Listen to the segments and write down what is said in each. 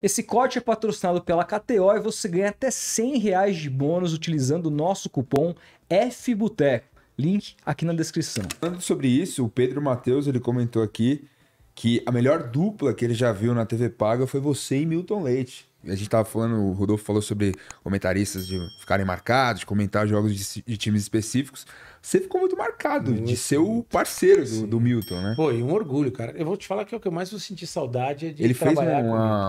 Esse corte é patrocinado pela KTO e você ganha até R$ 100 de bônus utilizando o nosso cupom FBUTECO. Link aqui na descrição. Falando sobre isso, o Pedro Matheus, ele comentou aqui que a melhor dupla que ele já viu na TV paga foi você e Milton Leite. A gente tava falando, o Rodolfo falou sobre comentaristas de ficarem marcados, de comentar jogos de times específicos. Você ficou muito marcado de ser o parceiro do Milton, né? Pô, e um orgulho, cara. Eu vou te falar que o que eu mais vou sentir saudade é de Ele fez trabalhar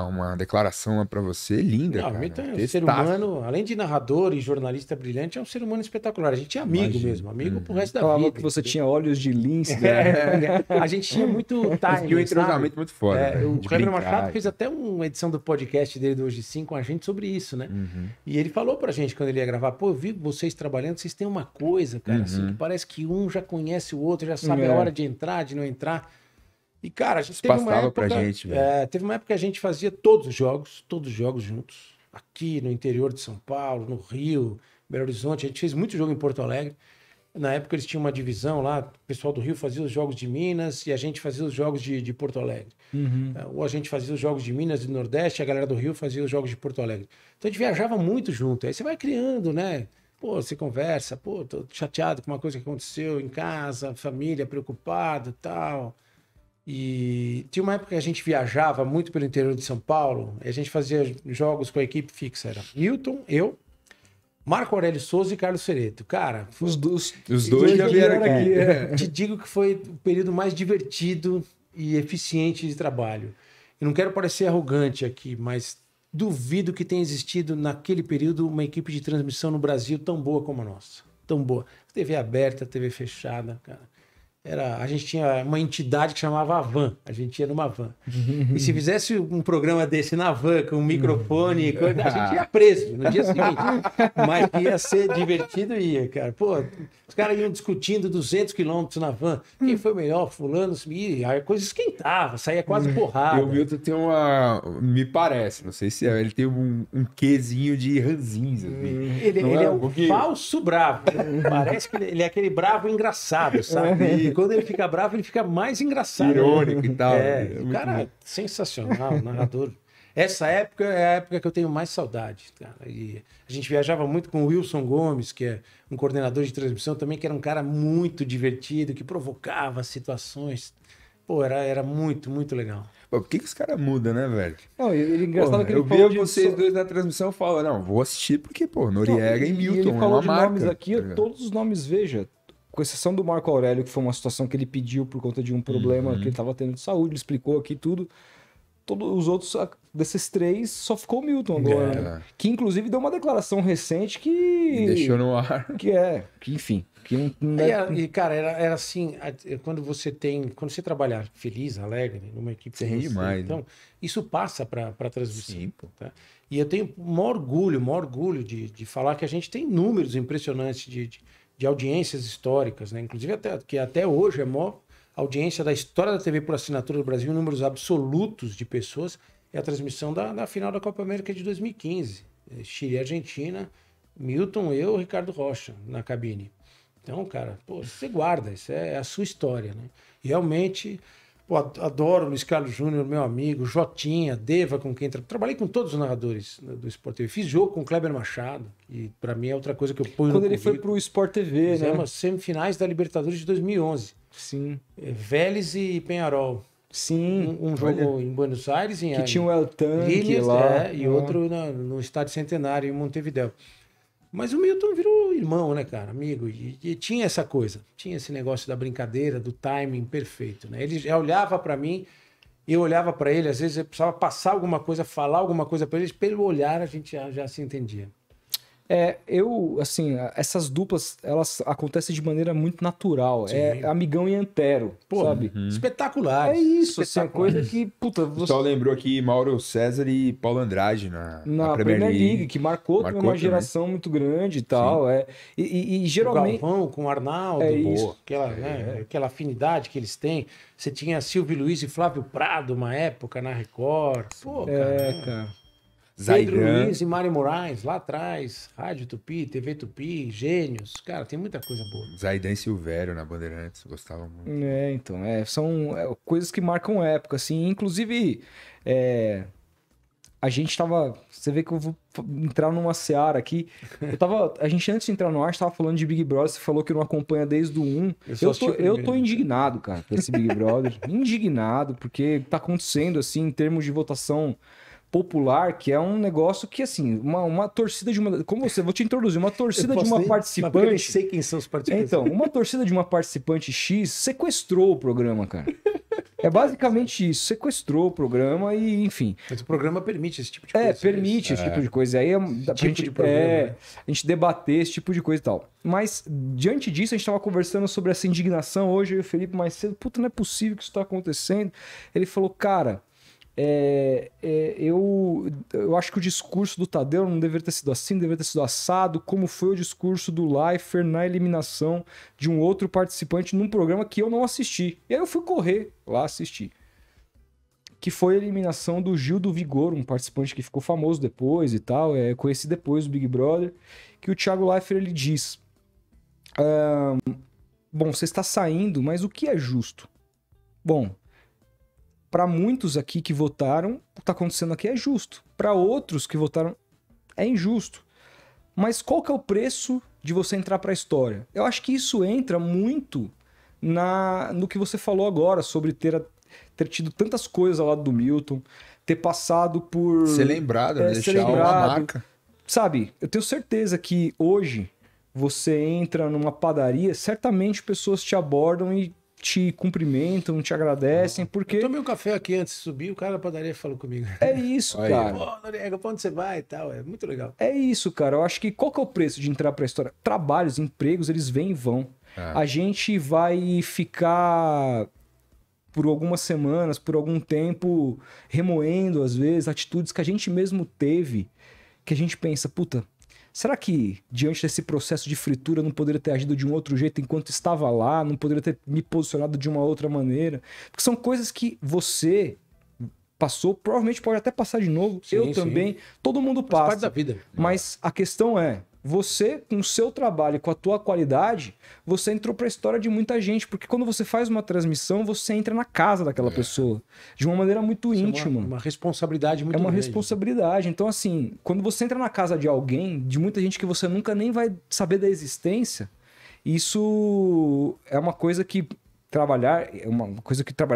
uma declaração lá pra você linda, Não, o cara. Milton é um ser humano, além de narrador e jornalista brilhante, é um ser humano espetacular. A gente é amigo mesmo, amigo pro resto da Falava vida. que você tinha olhos de lince. A gente tinha muito time, E um entrosamento muito foda. né? O De Kleber brincar. Machado fez até uma edição do podcast dele do Hoje Sim com a gente sobre isso, né? E ele falou pra gente quando ele ia gravar, pô, eu vi vocês trabalhando, vocês têm uma coisa, cara, assim, que parece que um já conhece o outro, já sabe a hora de entrar, de não entrar. E, cara, a gente teve uma Passava época... pra gente, velho. teve uma época que a gente fazia todos os jogos juntos. Aqui no interior de São Paulo, no Rio, Belo Horizonte. A gente fez muito jogo em Porto Alegre. Na época eles tinham uma divisão lá, o pessoal do Rio fazia os jogos de Minas e a gente fazia os jogos de Porto Alegre. Ou a gente fazia os jogos de Minas e do Nordeste e a galera do Rio fazia os jogos de Porto Alegre. Então a gente viajava muito junto. Aí você vai criando, né? Pô, você conversa, pô, tô chateado com uma coisa que aconteceu em casa, família preocupada e tal. E tinha uma época que a gente viajava muito pelo interior de São Paulo e a gente fazia jogos com a equipe fixa. Era Milton, eu, Marco Aurélio Souza e Carlos Fereto. Cara, Os dois já vieram aqui. te digo que foi o período mais divertido e eficiente de trabalho. Eu não quero parecer arrogante aqui, mas duvido que tenha existido naquele período uma equipe de transmissão no Brasil tão boa como a nossa. Tão boa. TV aberta, TV fechada, cara. A gente tinha uma entidade que chamava a van. A gente ia numa van. E se fizesse um programa desse na van, com um microfone, a gente ia preso no dia seguinte. Mas que ia ser divertido, ia, cara. Pô, os caras iam discutindo 200 quilômetros na van. Quem foi melhor? Fulano. E a coisa esquentava, saía quase porrada. E o Milton tem me parece, não sei se é, ele tem um quezinho de ranzinza. Ele é um falso bravo. Parece que ele é aquele bravo engraçado, sabe? E quando ele fica bravo, ele fica mais engraçado. Irônico e tal. O cara é sensacional, narrador. Essa época é a época que eu tenho mais saudade, cara. E a gente viajava muito com o Wilson Gomes, que é um coordenador de transmissão também, que era um cara muito divertido, que provocava situações. Pô, era muito, muito legal. Pô, por que os caras mudam, né, velho? Não, ele engraçado que ele eu falou via vocês dois na transmissão e falo, não, vou assistir porque, pô, Noriega e Milton, ele é falou uma de marca. nomes aqui, tá ligado? todos os nomes, veja, com exceção do Marco Aurélio, que foi uma situação que ele pediu por conta de um problema que ele estava tendo de saúde, ele explicou aqui tudo. Todos os outros, desses três, só ficou o Milton agora. Né? Que inclusive deu uma declaração recente que... E deixou no ar. Que enfim... Que não é... E, cara, era assim, quando você trabalha feliz, alegre, numa equipe... Você ri demais. Então, isso passa para a transmissão. Sim, pô. Tá? E eu tenho o maior orgulho de falar que a gente tem números impressionantes de audiências históricas, né? Inclusive que até hoje é a maior audiência da história da TV por assinatura do Brasil, em números absolutos de pessoas, é a transmissão da final da Copa América de 2015. Chile e Argentina, Milton, eu, Ricardo Rocha na cabine. Então, cara, pô, você guarda, isso é a sua história, né? E realmente, pô, adoro o Luiz Carlos Júnior, meu amigo, Jotinha, Deva, com quem trabalhei com todos os narradores do Sport TV. Fiz jogo com o Kleber Machado, que pra mim é outra coisa que eu ponho Quando no ele foi pro Sport TV, fizemos né? as semifinais da Libertadores de 2011. Sim. Vélez e Penharol. Sim. Um jogo em Buenos Aires, que tinha o El Tanque lá. e outro no Estádio Centenário, em Montevidéu. Mas o Milton virou irmão, né, cara? Amigo. E tinha essa coisa. Tinha esse negócio da brincadeira, do timing perfeito, né? Ele já olhava para mim, eu olhava para ele. Às vezes eu precisava passar alguma coisa, falar alguma coisa para ele. Pelo olhar a gente já se entendia. Essas duplas, elas acontecem de maneira muito natural. Sim. É amigão e antero, sabe? Espetacular. É isso, assim, a coisa que, puta... O pessoal lembrou aqui Mauro César e Paulo Andrade na Premier League, que marcou uma também. geração muito grande e tal. E geralmente... O Galvão com o Arnaldo, aquela afinidade que eles têm. Você tinha Silvio Luiz e Flávio Prado, uma época, na Record. Pô, cara. Pedro Luiz e Mário Moraes, lá atrás, Rádio Tupi, TV Tupi, Gênios. Cara, tem muita coisa boa. Zaidan e Silvério na Bandeirantes, gostava muito. São coisas que marcam época, assim. Inclusive, a gente tava... Você vê que eu vou entrar numa seara aqui. A gente, antes de entrar no ar, estava falando de Big Brother. Você falou que não acompanha desde o 1. Eu tô indignado, cara, com esse Big Brother. Indignado, porque tá acontecendo, assim, em termos de votação popular, que é um negócio que, assim, uma torcida de uma... Como você... Vou te introduzir. Uma torcida de uma participante... Mas eu nem sei quem são os participantes. Então, uma torcida de uma participante X sequestrou o programa, cara. É basicamente isso. Sequestrou o programa e, enfim... Mas o programa permite esse tipo de coisa. Permite esse tipo de coisa. Aí a gente debater esse tipo de coisa e tal. Mas, diante disso, a gente estava conversando sobre essa indignação hoje, eu e o Felipe mais cedo. Puta, não é possível que isso está acontecendo. Ele falou, cara... eu acho que o discurso do Tadeu não deveria ter sido assim, deveria ter sido assado, como foi o discurso do Leifert na eliminação de um outro participante num programa que eu não assisti. E aí eu fui correr lá assistir. Que foi a eliminação do Gil do Vigor, um participante que ficou famoso depois e tal, conheci depois do Big Brother, que o Thiago Leifert ele diz: bom, você está saindo, mas o que é justo? Bom, para muitos aqui que votaram, o que está acontecendo aqui é justo. Para outros que votaram, é injusto. Mas qual que é o preço de você entrar para a história? Eu acho que isso entra muito no que você falou agora, sobre ter tido tantas coisas ao lado do Milton, ter passado por... Ser lembrado, né? Deixar uma marca. Sabe, eu tenho certeza que hoje você entra numa padaria, certamente pessoas te abordam e te cumprimentam, te agradecem, porque... Eu tomei um café aqui antes de subir, o cara da padaria falou comigo. É isso, cara. Pô, Noriega, pra onde você vai e tal? É muito legal. É isso, cara. Eu acho que qual que é o preço de entrar pra história? Trabalhos, empregos, eles vêm e vão. A gente vai ficar por algumas semanas, por algum tempo, remoendo, às vezes, atitudes que a gente mesmo teve, que a gente pensa, puta, será que diante desse processo de fritura eu não poderia ter agido de um outro jeito enquanto estava lá? Não poderia ter me posicionado de uma outra maneira? Porque são coisas que você passou, provavelmente pode até passar de novo. Sim, eu também. Todo mundo passa. Faz parte da vida. Mas a questão é, você, com o seu trabalho, com a tua qualidade, você entrou para a história de muita gente. Porque quando você faz uma transmissão, você entra na casa daquela pessoa. De uma maneira muito íntima. É uma responsabilidade muito grande. É uma responsabilidade. Então, assim, quando você entra na casa de alguém, de muita gente que você nunca nem vai saber da existência, isso é uma coisa que trabalhar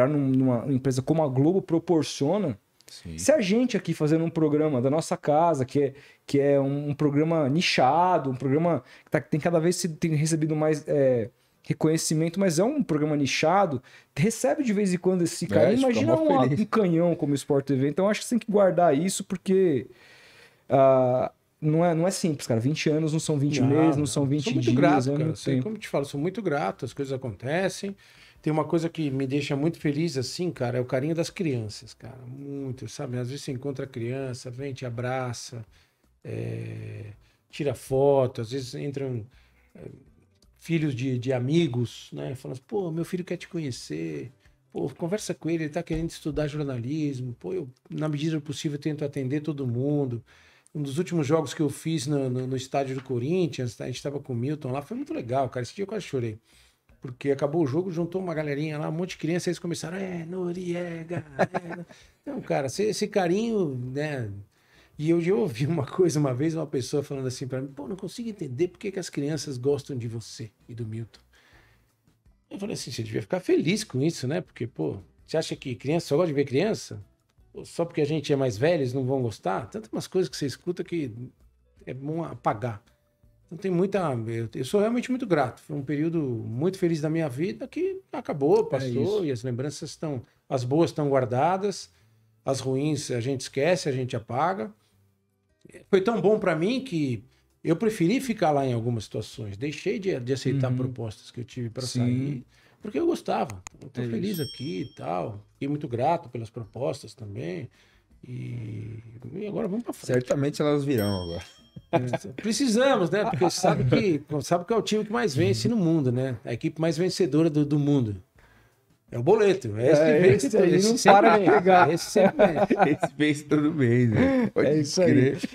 numa empresa como a Globo proporciona. Sim. Se a gente aqui fazendo um programa da nossa casa, que é um programa nichado, um programa que tem cada vez tem recebido mais reconhecimento, mas é um programa nichado, recebe de vez em quando esse cara. Imagina um canhão como o Sport TV. Então acho que você tem que guardar isso, porque não é simples, cara. 20 anos não são 20 meses, não são 20 dias. Grato, cara. Como eu te falo, sou muito grato, as coisas acontecem. Tem uma coisa que me deixa muito feliz, assim, cara, é o carinho das crianças, cara. Muito, sabe? Às vezes você encontra a criança, vem, te abraça, tira foto, às vezes entram filhos de amigos, né? Falam assim, pô, meu filho quer te conhecer, pô, conversa com ele tá querendo estudar jornalismo, pô, eu, na medida do possível, tento atender todo mundo. Um dos últimos jogos que eu fiz no estádio do Corinthians, a gente estava com o Milton lá, foi muito legal, cara. Esse dia eu quase chorei. Porque acabou o jogo, juntou uma galerinha lá, um monte de criança, eles começaram, Noriega, Não, cara, esse carinho, né? E eu já ouvi uma coisa uma vez, uma pessoa falando assim pra mim, pô, não consigo entender por que as crianças gostam de você e do Milton. Eu falei assim, você devia ficar feliz com isso, né? Porque, pô, você acha que criança só gosta de ver criança? Só porque a gente é mais velho, eles não vão gostar? Tantas umas coisas que você escuta que é bom apagar. Então tem muita... Eu sou realmente muito grato. Foi um período muito feliz da minha vida que acabou, passou, e as lembranças estão... As boas estão guardadas, as ruins a gente esquece, a gente apaga. Foi tão bom para mim que eu preferi ficar lá em algumas situações. Deixei de aceitar propostas que eu tive para sair, porque eu gostava. Eu tô feliz aqui e tal. Fiquei muito grato pelas propostas também. E agora vamos para frente. Certamente elas virão agora. Precisamos, né? Porque sabe que é o time que mais vence no mundo, né? A equipe mais vencedora do mundo. É o boleto. Esse aí não para de pegar. Esse sempre vence. Esse vence todo mês, né? Pode isso aí.